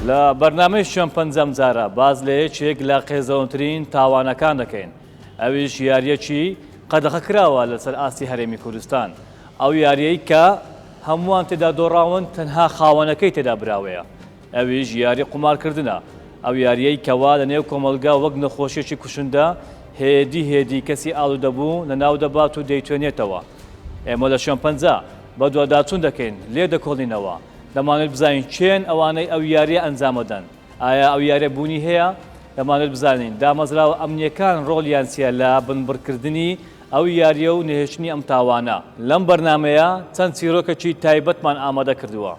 لە بەرنامەی شەمپەنجەم جارە باز لە یەکێک لە قێزەوەترین تاوانەکان دەکەین، ئەویش یاریەکی قەدەغە کراوە لەسەر ئاستی هەرێمی کوردستان، ئەو یاریەی کە هەمووان تێدا دۆڕاون تەنها خاوەنەکەی تێدا براوەیە، ئەویش یاری قومارکردنە، ئەو یاریەی کەوا لە نێو کۆمەلگا وەک نەخۆشیێکی کوشندە هێدی کەسی ئاڵوودەبوو لە ناو دەبات و دەیتوێنێتەوە. ئێمە لە شەمپەنجە بە دوواداچوون دەکەین، لێ دەکۆڵینەوە، دەمانێت بزانین چێن ئەوانەی ئەو یاریە ئەنجامەدەن، ئایا ئەو یاریە بوونی هەیە؟ دەمانێت بزانین دامەزراوە ئەمنیەکان ڕۆڵیان چیە لە بنبڕکردنی ئەو یاریە و نهێشتنی ئەم تاوانە. لەم بەرنمەیە چەند چیرۆکێکی تایبەتمان ئامادە کردووە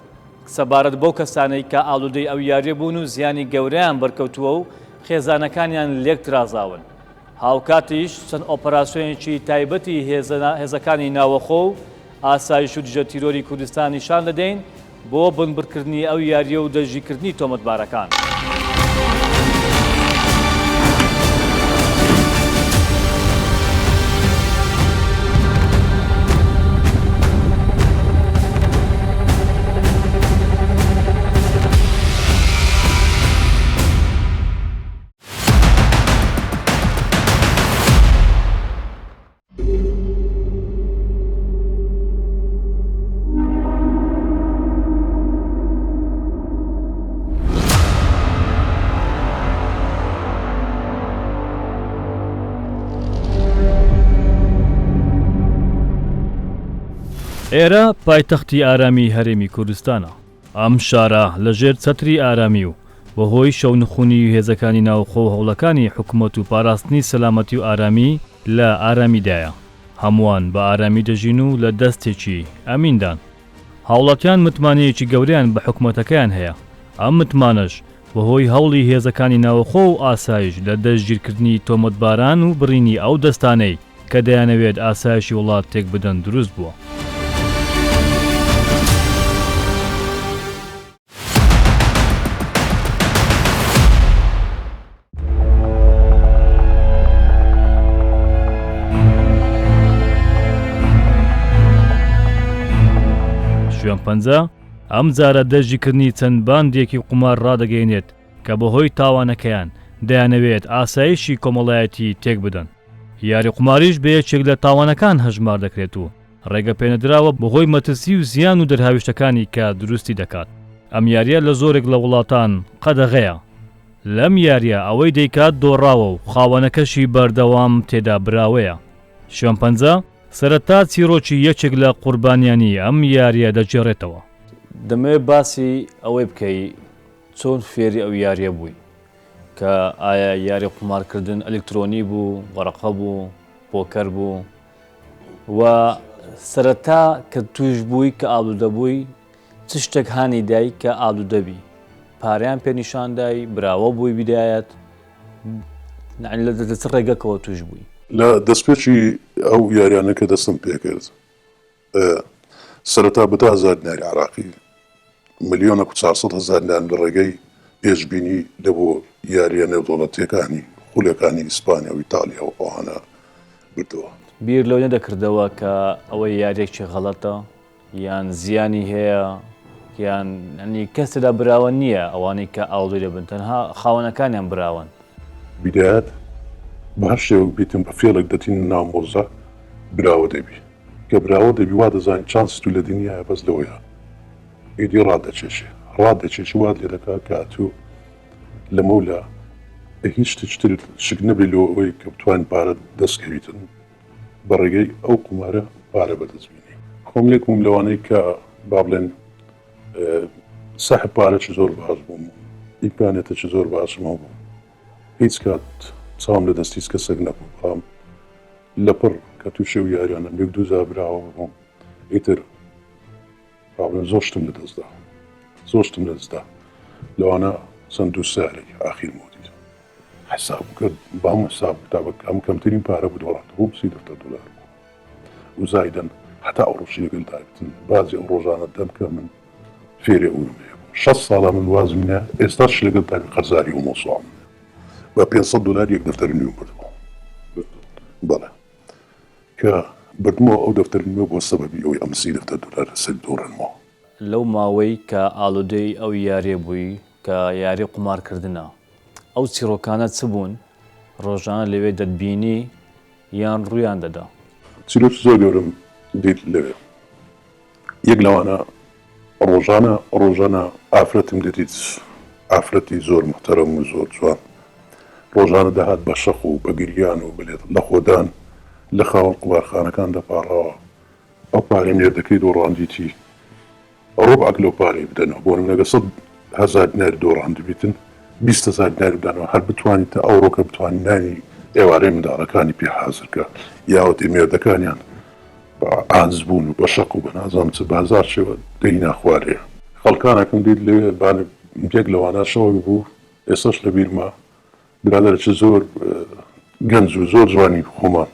سەبارەت بەو کەسانەی کە ئاڵوودەی ئەو یاریە بوون و زیانی گەورەیان بەرکەوتووە و خێزانەکانیان لێک ترازاون. هاوکاتیش چەند ئۆپەراسیۆنێکی تایبەتی هێزەکانی ناوەخۆ و ئاسایش و دژە تیرۆری کوردستان نیشان دەدەین بۆ بنبڕکردنی ئەو یاریە و دەژیکردنی تۆمەتبارەکان. ئێرە پایتەختی ئارامی هەرێمی کوردستانە. ئەم شارە لەژێر چەتری ئارامی و بەهۆی شەونخوونی و هێزەکانی ناوخۆ و هەوڵەکانی حکوومەت و پاراستنی سەلامەتی و ئارامی لە ئارامیدایە. هەمووان بە ئارامی دەژین و لە دەستێکی ئەمیندان. هاوڵاتیان متمانەیەکی گەورەیان بە حکوومەتەکەیان هەیە. ئەم متمانەش بەهۆی هەوڵی هێزەکانی ناوخۆ و ئاسایش لە دەستگیرکردنی تۆمەتباران و بڕینی ئەو دەستانەی کە دەیانەوێت ئاسایشی وڵات تێک بدەن دروست بووە. شەمپەنجە ئەم جارە دەژیکردنی چەند باندێکی قومار ڕادەگەیەنێت کە بەهۆی تاوانەکەیان دەیانەوێت ئاسایشی کۆمەڵایەتی تێک بدەن. یاری قوماریش بە یەکێک لە تاوانەکان هەژمار دەکرێت و ڕێگە پێنەدراوە بەهۆی مەترسی و زیان و دەرهاویشتەکانی کە دروستی دەکات. ئەم یاریە لە زۆرێک لە وڵاتان قەدەغەیە. لەم یاریە ئەوەی دەیکات دۆڕاوە و خاوەنەکەشی بەردەوام تێدا براوەیە. شەمپەنجە سەرەتا چیرۆکی یەکێک لە قوربانیانی ئەم یاریە دەجێڕێتەوە. دەمەوێت باسی ئەوەی بکەی چۆن فێری ئەو یاریە بووی کە ئایا یاری قومارکردن ئەلکترۆنی بوو، وەرەقە بوو، پۆکەر بوو و سەرەتا کە توش بووی کە ئاڵوودە بووی چ شتێک هانی دای کە ئاڵوودەبی پاریان پێنیشاندای براوە بووی بیدایەت لە چ ڕێگەکەوە توش بووی؟ لە دەستپێکی ئەو یاریانەکە دەستم پێکرد سەرەتا بە 10,000 دیناری عراقی 1,400,000 لە ڕێگەی پێشبینی لەبۆ یاریە نێودەوڵەتیەکانی خولەکانی ئیسپانیا و ئیتالیا و ئەوانە بردەوە. بیر لەو نەدەکردەوە کە ئەوەی یاریێکی غەڵەتە یان زیانی هەیە یان ئەنی کەسدا براوە نییە ئەوانەی کە ئاڵوی دەبن تەنها خاوەنەکانیان براون. بیدایەت بە شێوە بیتم بە فێڵێک دەتین نامۆزە براوە دەبی کە براوە دەبی وا دەزانین چانس تو لە دنیاە بەس لەوەیە ئیدی ڕادەچێشی وات لێ دەکات کە ئەتوو لەمە لە هیچ شتر شک نەبێت لەوەی کە بتوانین پارە دەستکەویتن بە ڕێگەی ئەو قومارە پارە بەدەستبینی. کۆملێکم لەوانەی کە با بڵێن سەح پارەی زۆر باش بووم ئیمکانێتێکی زۆر باشمەوە بوو هیچ کات چاوم لە دەستی کەسێک نەبوو بەڵام لەپڕ کە توو شێو یاریانە یەک دوو جار براوە بووم ئیتر با بڵێن زۆر شتم لەدەستدا لەوانە چەند دوو ساڵی ئاخیر مودید حساب کرد بەم حساب کتابەکە ئەم کەمترین پارە بوو دۆڵاتە بوو $30 بوو و زایدەن حتا ئەو ڕۆژی لەگەڵ دایبتن بازی ئەو ڕۆژانە دەم کە من فێری ئەورومەیە بوو 6 ساڵە من وازمینە ئێستاش لەگەڵ دایب قەرزاری و مۆسوعم بە $500 یەک دەفتەری نوێم بردمەوە بەڵێ کە بردمەوە ئەو دەفتەری نوێ بۆ سەبەبی ئەوەی ئەم $30 سەد دۆڕێنمەوە. لەو ماوەی کە ئاڵوودەی ئەو یاریە بووی کە یاری قمارکردنە ئەو چیرۆکانە چ بوون ڕۆژانە لەوێ دەتبینی یان ڕوویان دەدا چیرۆکی زۆر گەورم دیت لەوێ یەک لەوانە ڕۆژانە ئافرەتم دێتیت ئافرەتی زۆر محتەرەم و زۆر جوان ڕۆژانە دەهات بە شەق و بە گریان و بلێت لە خۆدان لە خاوەن قومارخانەکان دەپاڕەوە ئەو پارەی نێردەکەی دۆڕاندیتی ڕۆبعەک لەو پارەی بدەنەوە بۆ نمونەگە 100,000 دینار دۆڕاندبیتن 20,000 دینار بدەنەوە هەر بتوانیتە ئەوڕۆکە بتوانین نانی ئێوارەی منداڵەکانی پێ حازرکە یاوەتی مێردەکانیان بە ئاز بوون و بە شەق و بە نازام چ بازار شێوە دەی ناخوارێ خەڵکانەکەم دیت لەوێ یەک لەوانە شەوەی بوو ئێستاش لە بیرما برادەرێکی زۆر گەنج و زۆر جوانی خۆمان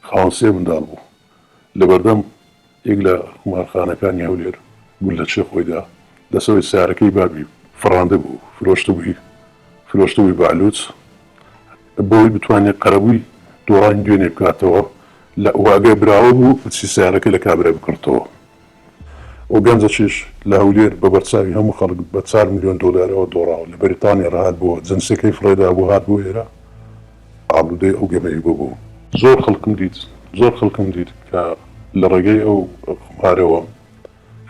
خاوەن سێ منداڵ بوو لەبەردەم یەک لە قومارخانەکانی هەولێر گول لە چێ خۆیدا دەسەوەی سیارەکەی بابی فڕاندە بوو فرۆشتبووی بەعلوچ بۆی بتوانێت قەرەبووی دۆڕانی دوێنێ بکاتەوە لە واگەی براوە بوو بچی سیارەکە لە کابرا بکردەوە و گەنجەکیش لە هەولێر بە بەرچاوی هەموو خەڵک بە 4 ملیۆن دۆلارەوە دۆڕاوە لە بەریتانیا ڕاهات بووە جنسەکەی فڕێدا بوو هات بۆ ئێرە ئابروودەی ئەو گەمەی بوو زۆر خەڵکم دیت کە لە ڕێگەی ئەو قمارەوە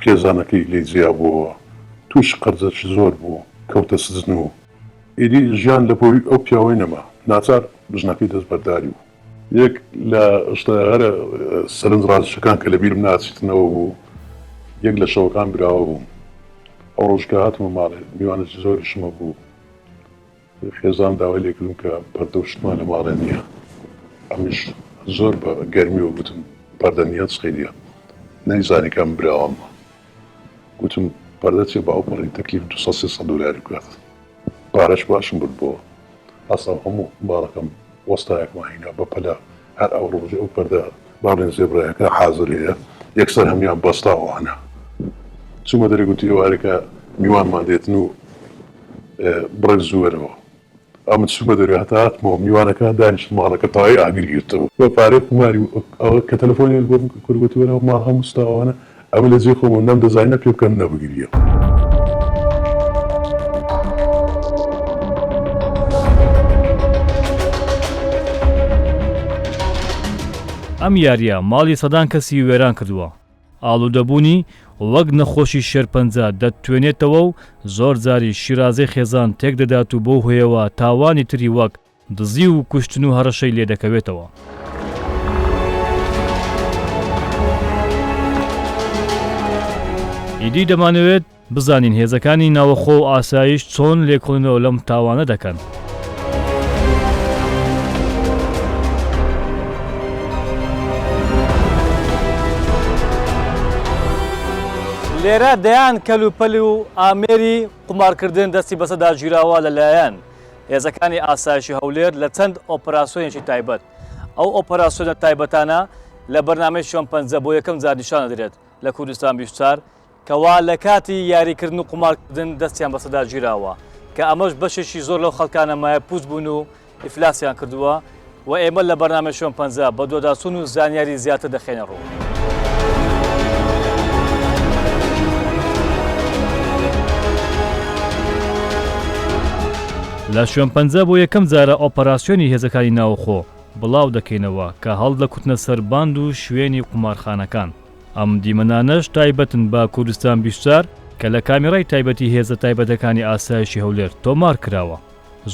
خێزانەکەی لێ جیا بووەوە توش قەرزەکی زۆر بوو کەوتە سزن و ئیدی ژیان لە بۆی ئەو پیاوەی نەما ناچار بژنەکەی دەست بەرداری بوو یەک لە شتەهەرە سەرنج ڕازشەکان کە لە بیرم ناچیتنەوە بوو یەک لە شەوەکان براوە بووم ئەو ڕۆژکە هاتمە ماڵێ میوانێکی زۆری شمە بوو خێزان داوای لێکردم کە پەردە و شتمان لە ماڵێ نییە ئەمیش زۆر بە گەرمی و گوتم پەردە نیە چ خەیریە نەیزانی کەم براوەمە گوتم پەردە چێ بە ئەو پەڕی تەکلیف 200-300 دۆلاری بکات پارەش باشم برد بۆ ئەسڵ هەموو باڵەکەم وەستایەکمان هینا بە پەلا هەر ئەو ڕۆژێ ئەو پەردە باڵێن زێبرایەکە حازر هەیە یەکسەر هەمیان بەستاوانە چوومە دەرێ گوتی ئێوارێکە میوانمان دێتن و بڕێک زووەرەوە ئەمە چوومە دەرێ هەتا هاتمەوە میوانەکە دانیشت ماڵەکە تاوای ئاگرگرتەوە بە پارەی قماری ئەوە کە تەلەفۆنی بۆ کوردگوتی وەرەوە ماڵ هەموو ستاوانە ئەمە لە جێ خۆمە نەم دەزانینە پێ بکەن نەبگریە ئەم یاریە ماڵی سەدان کەسی وێران کردووە ئاڵوودەبوونی وەک نەخۆشی شێرپەنجە دەتوێنێتەوە و زۆر جاری شیرازەی خێزان تێک دەدات و بۆ هۆیەوە تاوانی تری وەک دزی و کوشتن و هەڕەشەی لێ دەکەوێتەوە ئیدی دەمانەوێت بزانین هێزەکانی ناوەخۆ و ئاسایش چۆن لێکۆڵینەوە لەم تاوانە دەکەن لێرە دەیان کەلوپەلی و ئامێری قمارکردن دەستی بەسەدا گیراوە لەلایەن هێزەکانی ئاسایشی هەولێر لە چەند ئۆپەراسیۆنێکی تایبەت ئەو ئۆپەراسیۆنە تایبەتانە لە بەرنامەی شۆمپەنجە بۆ یەکەم جار نیشانە دەرێت لە کوردستان 24 کەوا لە کاتی یاریکردن و قمارکردن دەستیان بەسەدا گیراوە کە ئەمەش بەشێکی زۆر لەو خەڵکانە مایە پوست بوون و ئیفلاسیان کردووە و ئێمە لە بەرنامەی شۆمپەنجە بە دۆداچوون و زانیاری زیاتر دەخێنە ڕوو لە شوێنپەنجە بۆ یەکەم جارە ئۆپەراسیۆنی هێزەکانی ناوخۆ بڵاو دەکەینەوە کە هەڵ لە کوتنە سەرباند و شوێنی قمارخانەکان ئەم دیمەنانەش تایبەتن بە کوردستان 24 کە لە کامێرای تایبەتی هێزە تایبەتەکانی ئاسایشی هەولێر تۆمار کراوە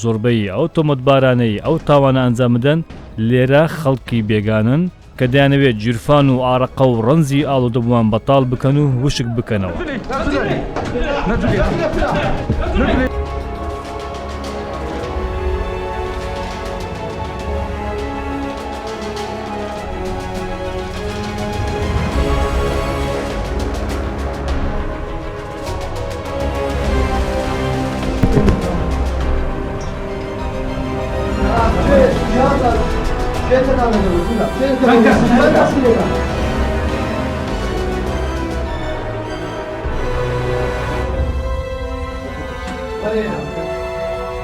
زۆربەی ئەو تۆمەتبارانەی ئەو تاوانە ئەنجام بدەن لێرە خەڵکی بێگانن کە دەیانەوێت جیرفان و ئارەقە و ڕەنزی ئاڵودەبووان بەتاڵ بکەن و وشک بکەنەوە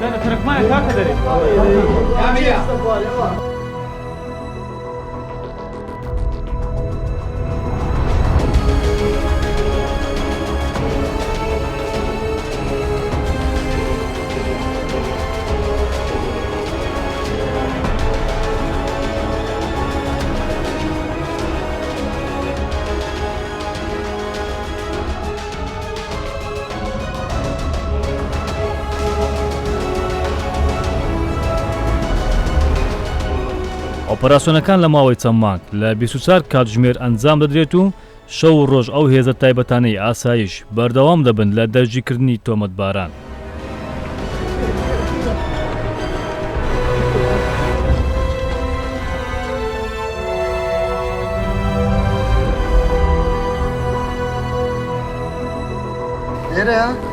لا ترك معك هكذا ئۆپەراسیۆنەکان لە ماوەی چەند مانگ لە 24 کاتژمێر ئەنجام دەدرێت و شەو و ڕۆژ ئەو هێزە تایبەتانەی ئاسایش بەردەوام دەبن لە دەرگیرکردنی تۆمەتباران. Nereye?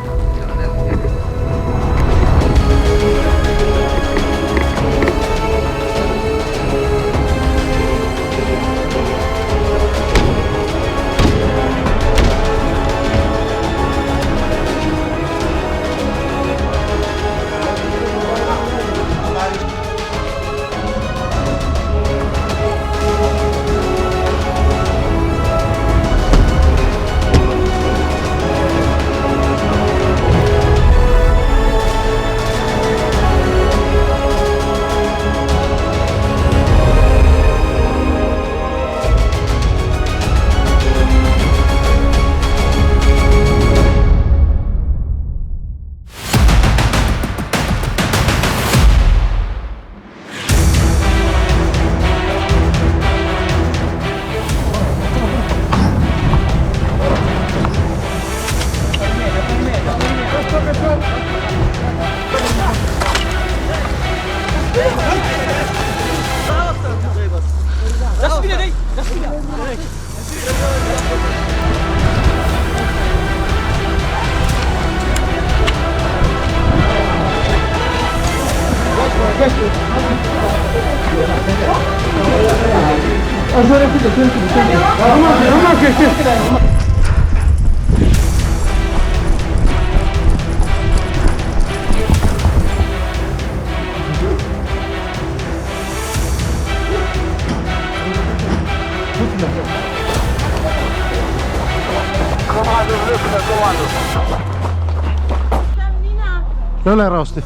لا لا راستي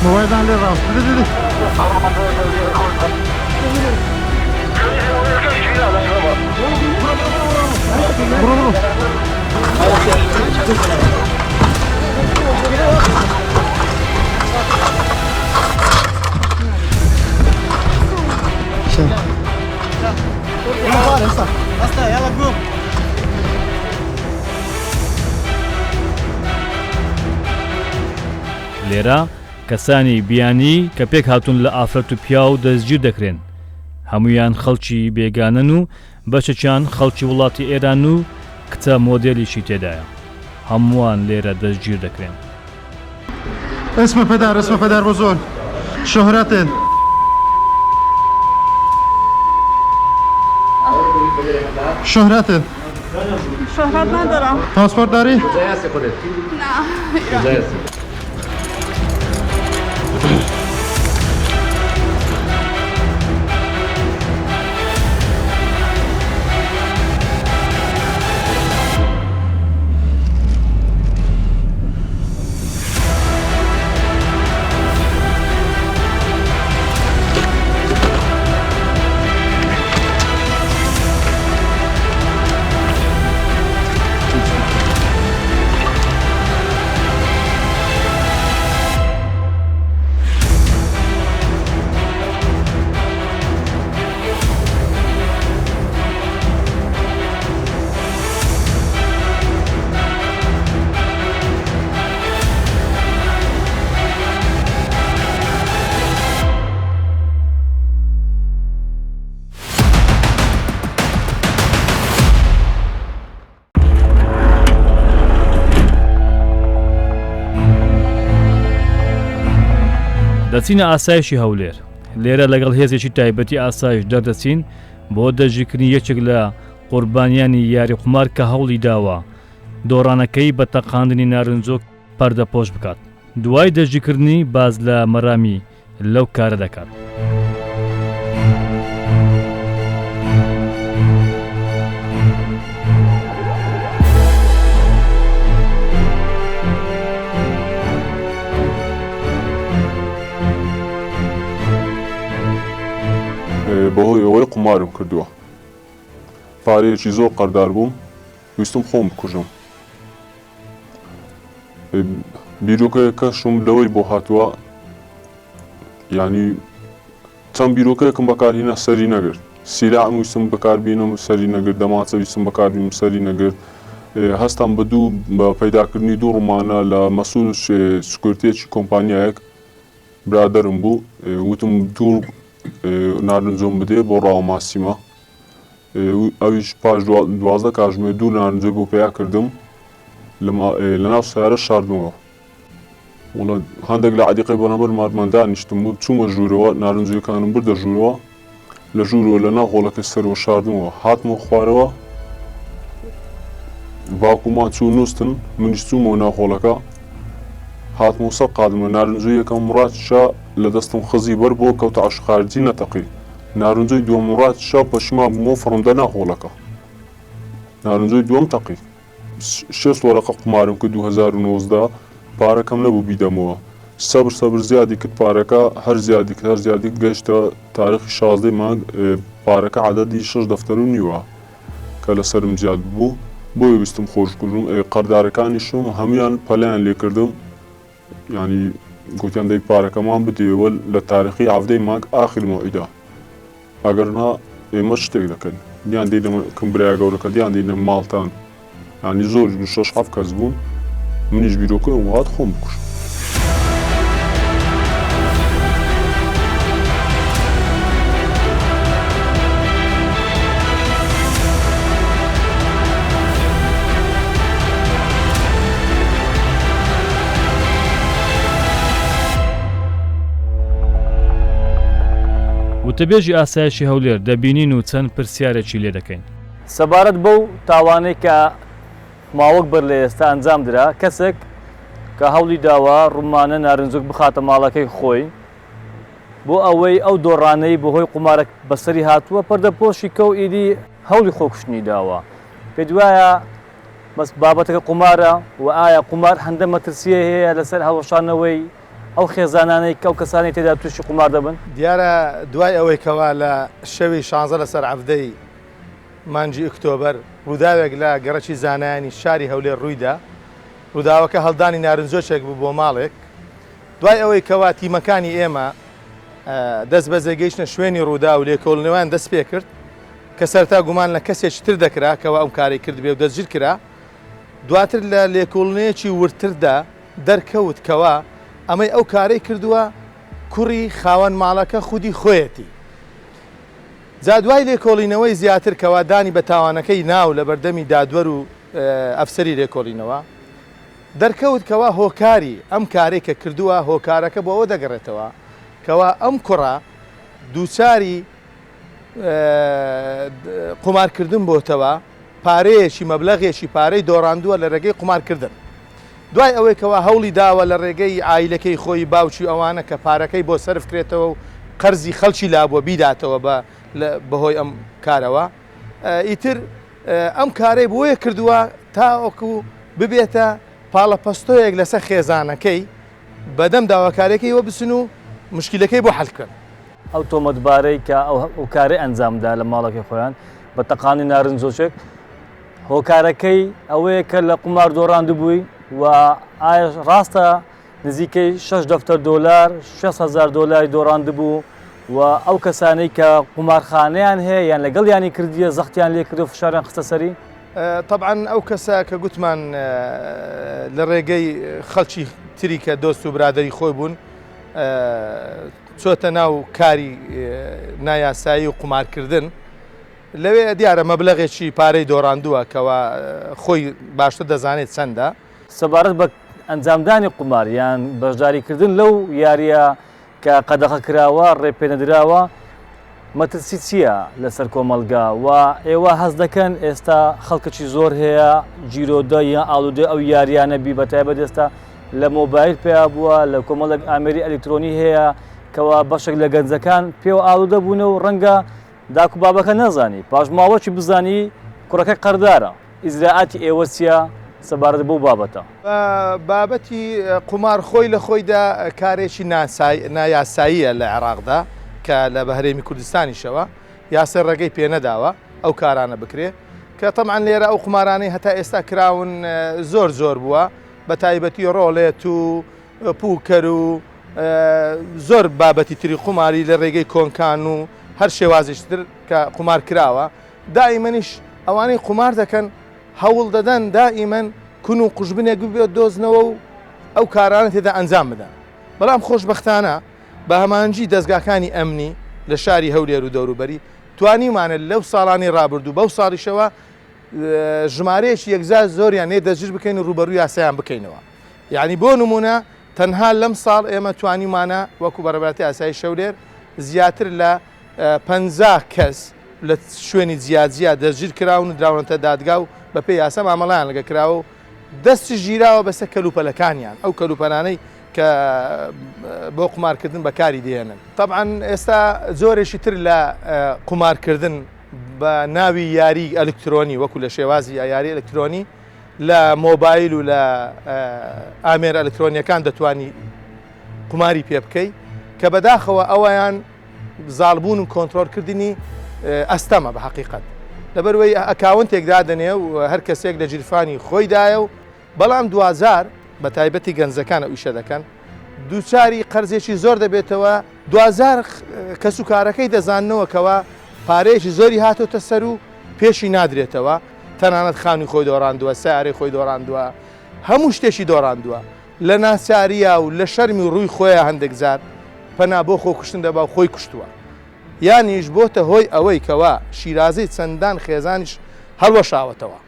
موعد عن راستي دي برو يلا جو لێرە کەسانی بیانی کە پێک هاتوون لە ئافرەت و پیا و دەستگیر دەکرێن هەمویان خەڵکی بێگانن و بەشێکیان خەڵکی وڵاتی ئێران و کچە مۆدێلیشی تێدایە هەمووان لێرە دەستگیر دەکرێن. اسم پدر بزرگ شهرتن شهرت ندارم. پاسپورت داری؟ نه. دەچینە ئاسایشی هەولێر لێرە لەگەڵ هێزێکی تایبەتی ئاسایش دەردەچین بۆ دەژیکردنی یەکێک لە قوربانیانی یاری قومار کە هەوڵی داوە دۆڕانەکەی بە تەقاندنی نارنجۆک پەردەپۆش بکات دوای دەژیکردنی باز لە مەرامی لەو کارە دەکات. بەهۆی ئەوەی قومارم کردووە پارەیەکی زۆر قەردار بووم ویستم خۆم بکوژم بیرۆکەیەکەشم لەوەی بۆ هاتووە یعنی چەند بیرۆکەیەکم بەکارهێنا سەری نەگرت سیلاعم ویستم بەکاربێنم سەری نەگرت دەماچە ویستم بەکاربێنم سەری نەگرت هەستم بە دوو بە پەیداکردنی دوو ڕوومانە لە مەسوول سکورتێکی کۆمپانیایەک برادرم بوو وتم دوو نارنجۆم بدێ بۆ ڕاوماسیمە ئەویش پاش 12 کاتژمێر دوو نارنجۆی بۆ پێیا کردم لەناو سیارە شاردمەوە هەندێک لە عەدیقەی بەرامبەر مامان دانیشتم بوو چوومە ژوورەوە نارنجۆیەکانم بردە ژوورەوە لە ژوورەوە لەناو هۆڵەکە سەرەوە شاردمەوە هاتمەوە خوارەوە باوکومان چوو نووستن منیش چوومەوە ناو هۆڵەکە هاتمەوە سەر قادمە نارنجۆیەکەم ڕاتشا لە دەستم خزی بەر بۆ کەوتە عەشقارجی نەتەقی نارنجۆی دووەم ڕاتشا پەشیمان بوومەوە فڕمدە ناو هۆڵەکە نارنجۆی دووەم تەقی 6 وەرەقە قمارم کرد 2019 پارەکەم نەبوو بیدەمەوە سەبر زیادی کرد پارەکە هەر زیادی گەشتە تاریخی 16 مانگ پارەکە عەدەدی 6 دەفتەر و نیوە کە لەسەرم زیاد بوو بۆی ویستم خۆشکردم قەردارەکانیشم هەمویان پەلەیان لێ کردم ینی گوتیان دەی پارەکەمان بدێوە لە تاریخی 17 مانگ ئاخر مەوعیدا ئەگەرنا ئێمە شتێک دەکەن دیان دێنە کمبرای گەورەکە دیان دێنە ماڵتان ینی زۆر 6-7 کەس بوون منیش بیرۆکەی وڵات خۆم بکوشم وتەبێژی ئاسایشی هەولێر دەبینین و چەند پرسیارێکی لێ دەکەین سەبارەت بەو تاوانەی کە ماوەک بەر لە ئێستا ئەنجام درا کەسێک کە هەوڵی داوە ڕوومانە نارنجۆک بخاتە ماڵەکەی خۆی بۆ ئەوەی ئەو دۆڕانەی بەهۆی قومارێک بەسەری هاتووە پەردەپۆشی کە و ئیدی هەوڵی خۆکوشتنی داوە پێ دوایە بابەتەکە قومارە و ئایا قومار هەندە مەترسیە هەیە لەسەر هەڵەشانەوەی ئەو خێزانانەی کە ئەو کەسانی تێدا تووشی قومار دەبن دیارە دوای ئەوەی کەوا لە شەوی 16 لەسەر عەفدەی مانجی ئۆکتۆبەر ڕووداوێک لە گەڕەکی زانایانی شاری هەولێر ڕوویدا ڕووداوەکە هەڵدانی نارنجۆچێک بوو بۆ ماڵێک دوای ئەوەی کەوا تیمەکانی ئێمە دەست بە جێگەیشتنە شوێنی ڕوودا و لێکۆڵنەوەیان دەست پێ کرد کە سەرتا گومان لە کەسێکی تر دەکرا کەوا ئەم کاری کرد بێ و دەستگیر کرا دواتر لە لێکۆڵنەیەکی ورتردا دەرکەوت کەوا ئەمەی ئەو کارەی کردووە کوڕی خاوەن ماڵەکە خودی خۆیەتی جا دوای لێکۆڵینەوەی زیاتر کەوا دانی بە تاوانەکەی ناو لە بەردەمی دادوەر و ئەفسەری لێکۆڵینەوە دەرکەوت کەوا هۆکاری ئەم کارێک کە کردووە هۆکارەکە بۆ ئەوە دەگەڕێتەوە کەوا ئەم کوڕە دووچاری قومارکردن بۆتەوە پارەیەکی مەبلەغێکی پارەی دۆڕاندووە لە ڕێگەی قومارکردن دوای ئەوەی کەوا هەوڵی داوە لە ڕێگەی ئایلەکەی خۆی باوکی ئەوانە کە پارەکەی بۆ سەرف کرێتەوە و قەرزی خەڵکی لابووە بیداتەوە بەهۆی ئەم کارەوە ئیتر ئەم کارەی بۆیە کردووە تاوەکو ببێتە پاڵەپەستۆیەک لەسەر خێزانەکەی بەدەم داواکارێکی وە بسن و مشکلەکەی بۆ حەلکردن ئەو تۆمەتبارەی کە ئەو کارەی ئەنجامدا لە ماڵەکەی خۆیان بە تەقانی نارنجۆچێک هۆکارەکەی ئەوەیە کە لە قومار دۆڕاندو بووی و ئایا ڕاستە نزیکەی 6 دەفتەر دۆلار 6,000 دۆلاری دۆڕاندە بوو و ئەو کەسانەی کە قومارخانەیان هەیە یان لەگەڵ ینی کردیە زەختیان لێ کرد و فشاریان خستە سەری طبعا ئەو کەسە کە گوتمان لە ڕێگەی خەڵکی تری کە دۆست و برادری خۆی بوون چۆتە ناو کاری نایاسایی و قومارکردن لەوێ دیارە مەبلەغێکی پارەی دۆڕاندووە کەوا خۆی باشتر دەزانێت چەندە سەبارەت بە ئەنجامدانی قومار یان بەشداریکردن لەو یاریە کە قەدەغە کراوە ڕێپێنەدراوە مەترسی چییە لەسەر کۆمەلگا و ئێوە هەز دەکەن ئێستا خەڵکەی زۆر هەیە جیرۆدە یان ئاڵودە ئەو یاریانە بی بەتایبەت ئێستا لە مۆبایل پێیا بووە لە کۆمەڵک ئامێری ئەلکترۆنی هەیە کەوا بەشێک لە گەنجەکان پێوە ئاڵودە بوونە و ڕەنگە داکو بابەکە نەزانی پاژماوەکی بزانی کوڕەکەی قەردارە ئیزراعاتی ئێوە چییە سەبارەت بۆ بابەتە بابەتی قومار خۆی لە خۆیدا کارێکی نایاساییە لە عێراقدا کە لە بەهرێمی کوردستانیشەوە یاسە ڕێگەی پێنەداوە ئەو کارانە بکرێ کە تەمان لێرە ئەو قومارانەی هەتا ئێستا کراون زۆر بووە بە تایبەتی ڕۆڵێت و پوکەر و زۆر بابەتی تری قوماری لە ڕێگەی کۆنکان و هەر شێوازیشتر کە قومار کراوە دائیمەنیش ئەوانەی قومار دەکەن هەوڵ دەدەن دائیمەن کون و قوژبنێک بێت دۆزنەوە و ئەو کارانە تێدا ئەنجام بدەن بەڵام خۆشبەختانە بە هەمانجی دەستگاکانی ئەمنی لە شاری هەولێر و دەوروبەری توانیمانە لەو ساڵانی ڕابردوو بەو ساڵیشەوە ژمارەیەکی یەکجار زۆریان نێ دەستگیر بکەین و ڕوبەرووی یاسایان بکەینەوە یعنی بۆ نمونە تەنها لەم ساڵ ئێمە توانیمانە وەکو بەڕێبەتی ئاسایی شەولێر زیاتر لە 50 کەس لە شوێنی جیاجیا دەستگیر کراون و دراونەتە دادگا و بە پێی یاسا مامەڵیان لەگە کراوە و دەستی ژیراوە بەسەر کەلوپەلەکانیان ئەو کەلوپەلانەی کە بۆ قومارکردن بەکاری دێنن طبعاً ئێستا زۆرێکی تر لە قومارکردن بە ناوی یاری ئەلکترۆنی وەکو لە شێوازی یاری ئەلکترۆنی لە مۆبایل و لە ئامێر ئەلکترۆنیەکان دەتوانی قوماری پێ بکەی کە بەداخەوە ئەوەیان زاڵبوون و کۆنتڕۆلکردنی ئەستەمە بە حەقیقەت لەبەرەوەی ئەکاونتێک دادەنێ و هەر کەسێک لە جیرفانی خۆیدایە و بەڵام دوازار بە تایبەتی گەنجەکان ئەو ئیشە دەکەن دووچاری قەرزێکی زۆر دەبێتەوە دوازار کەس و کارەکەی دەزاننەوەکەوە پارەیەکی زۆری هاتۆتە سەر و پێشی نادرێتەوە تەنانەت خانی خۆی دۆڕاندووە سیارەی خۆی دۆڕاندووە هەموو شتێکی دۆڕاندووە لە ناسیاریە و لە شەرمی و ڕووی خۆیان هەندێک جار پەنا بۆ خۆ کوشتن دەبا و خۆی کوشتووە یانیش بۆتە هۆی ئەوەی کەوا شیرازەی چەندان خێزانیش هەڵوەشاوەتەوە.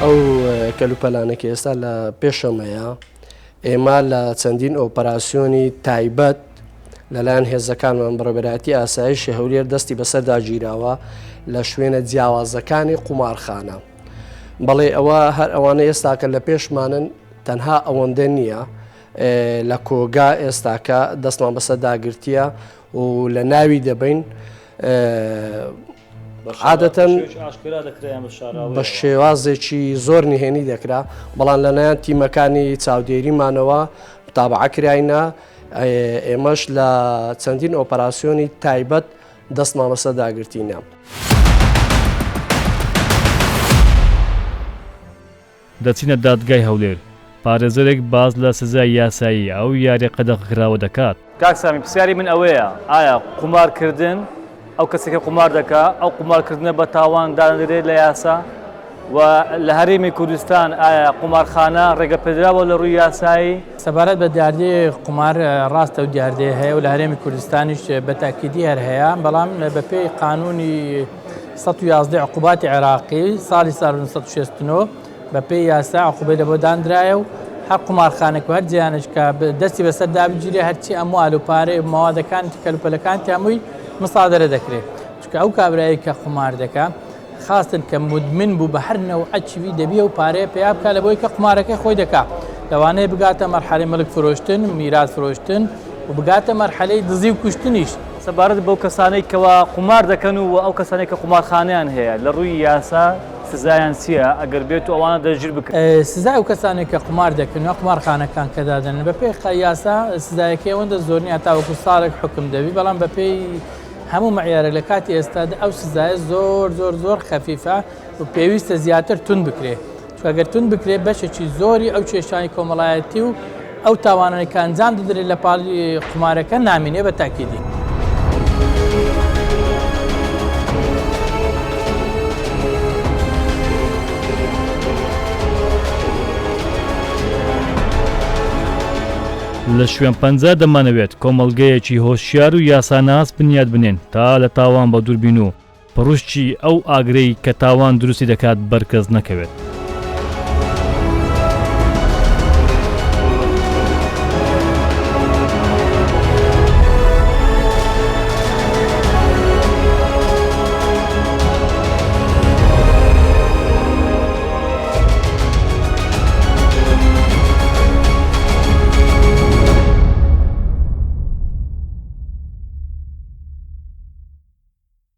ئەو کەلوپەلانێکی ئێستا لە پێشەمەیە ئێمە لە چەندین ئۆپەراسیۆنی تایبەت لەلایەن هێزەکانمان بەڕێبەرایەتی ئاسایشی هەولێر دەستی بەسەردا گیراوە لە شوێنە جیاوازەکانی قومارخانە بەڵێ ئەوە هەر ئەوانە ئێستاکە لە پێشمانن تەنها ئەوەندە نییە لە کۆگا ئێستاکە دەستمان بەسەر داگرتیە و لە ناوی دەبین عادەتەن بە شێوازێکی زۆر نهێنی دەکرا بەڵام لەلایەن تیمەکانی چاودێریمانەوە تابعکراینە ئێمەش لە چەندین ئۆپەراسیۆنی تایبەت دەستمان بەسەر داگرتینە. دەچینە دادگای هەولێر پارێزەرێک باز لە سزای یاسایی ئەو یاری قەدەغکراوە دەکات. کاکسامی پرسیاری من ئەوەیە ئایا قومارکردن ئەو کەسێکە قومار دەکا ئەو قومارکردنە بە تاوان دادرێت لە یاسا و لە هەرێمی کوردستان ئایا قومارخانە ڕێگە پێدراوە لە ڕووی یاسایی سەبارەت بە دیاردەی قومار ڕاستە و دیاردەیە هەیە و لە هەرێمی کوردستانیش بە تاکیدی هەر هەیە بەڵام بەپێی قانونی 111 عقوباتی عێراقی ساڵی 1969 بەپێی یاسا عقوبەی لەبۆ دانرایە و هەر قومارخانێک و هەر جیانش کە دەستی بەسەر دابگیرێ هەرچی ئەموال و پارەی ماوادەکانی کەلوپەلەکانی هەمووی مصادرە دەکرێت چکە ئەو کابرایی کە قومار دەکات خاستن کە مدمن بوو بە هەر نەوعەچوی دەبێ و پارەیە پێیا بکە لە بۆی کە قومارەکەی خۆی دەکات لەوانەیە بگاتە مەرحەلەی مەلک فرۆشتن میراث فرۆشتن و بگاتە مەرحەلەی دزی و کوشتنیش. سەبارەت بەو کەسانەی کەوا قومار دەکەن و ئەو کەسانێک کە قومارخانەیان هەیە لە ڕووی یاسا سزایان چییە ئەگەر بێت و ئەوانە دەژیر بکەن؟ سزای ئەو کەسانێک کە قومار دەکەن و قومارخانەکان کە دادەن بەپێی یاسا سزایەکەی ئەوەندە زۆر نیە تاوەکو ساڵێک حکم دەبی بەڵام بەپێی هەموو مەعیارە لە کاتی ئێستادا ئەو سزایە زۆر خەفیفە و پێویستە زیاتر تون بکرێت چکەگەر تون بکرێت بەشێکی زۆری ئەو کێشانی کۆمەڵایەتی و ئەو تاوانەی کە ئەنجام دەدرێت لە پاڵی قومارەکە نامینێ بە تاکیدی. لە شوێن پەنجا دەمانەوێت کۆمەڵگەیەکی هۆشیار و یاساناس بنیاد بنێن تا لە تاوان بە دووربین و پڕوشتی ئەو ئاگرەی کە تاوان دروستی دەکات بەرکەز نەکەوێت.